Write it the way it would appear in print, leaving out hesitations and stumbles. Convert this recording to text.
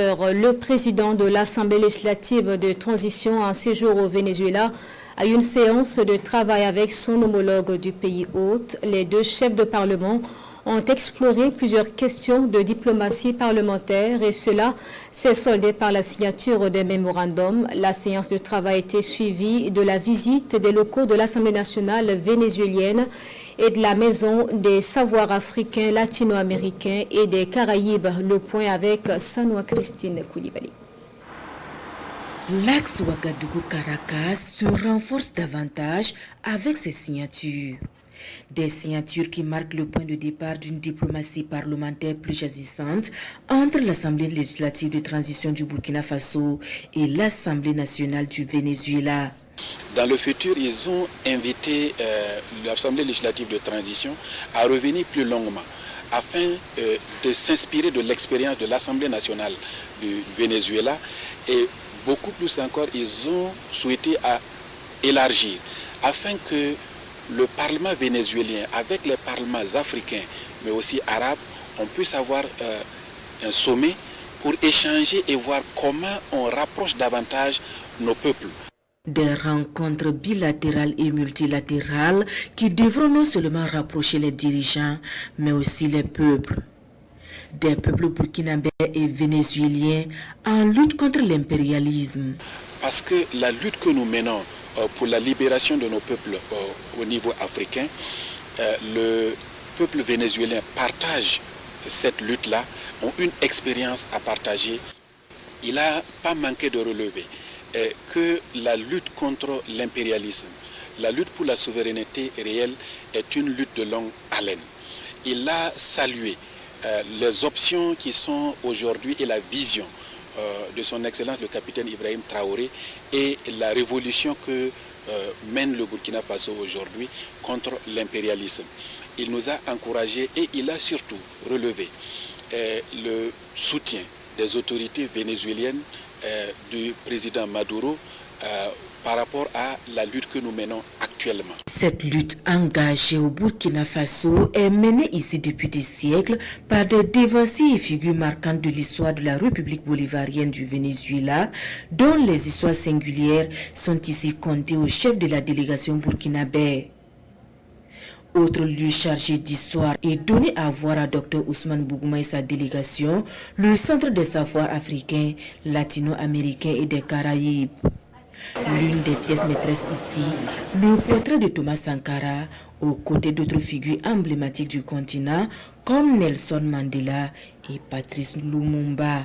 Le président de l'Assemblée législative de transition en séjour au Venezuela a eu une séance de travail avec son homologue du pays hôte. Les deux chefs de parlement ont exploré plusieurs questions de diplomatie parlementaire et cela s'est soldé par la signature des mémorandums. La séance de travail a été suivie de la visite des locaux de l'Assemblée nationale vénézuélienne et de la Maison des savoirs africains, latino-américains et des Caraïbes. Le point avec Sanoa Christine Koulibaly. L'axe Ouagadougou-Caracas se renforce davantage avec ces signatures. Des signatures qui marquent le point de départ d'une diplomatie parlementaire plus jaillissante entre l'Assemblée législative de transition du Burkina Faso et l'Assemblée nationale du Venezuela. Dans le futur, ils ont invité l'Assemblée législative de transition à revenir plus longuement afin de s'inspirer de l'expérience de l'Assemblée nationale du Venezuela et beaucoup plus encore, ils ont souhaité élargir afin que le Parlement vénézuélien avec les parlements africains mais aussi arabes, on puisse avoir un sommet pour échanger et voir comment on rapproche davantage nos peuples. Des rencontres bilatérales et multilatérales qui devront non seulement rapprocher les dirigeants, mais aussi les peuples. Des peuples burkinabés et vénézuéliens en lutte contre l'impérialisme. Parce que la lutte que nous menons pour la libération de nos peuples au niveau africain, le peuple vénézuélien partage cette lutte-là, ont une expérience à partager. Il n'a pas manqué de relever que la lutte contre l'impérialisme, la lutte pour la souveraineté réelle est une lutte de longue haleine. Il a salué les options qui sont aujourd'hui et la vision de son Excellence le capitaine Ibrahim Traoré et la révolution que mène le Burkina Faso aujourd'hui contre l'impérialisme. Il nous a encouragés et il a surtout relevé le soutien des autorités vénézuéliennes du président Maduro par rapport à la lutte que nous menons actuellement. Cette lutte engagée au Burkina Faso est menée ici depuis des siècles par des dévanciers et figures marquantes de l'histoire de la République bolivarienne du Venezuela, dont les histoires singulières sont ici contées au chef de la délégation burkinabé. Autre lieu chargé d'histoire et donné à voir à Dr Ousmane Bougouma et sa délégation, le Centre des savoirs africains, latino-américains et des Caraïbes. L'une des pièces maîtresses ici, le portrait de Thomas Sankara, aux côtés d'autres figures emblématiques du continent comme Nelson Mandela et Patrice Lumumba.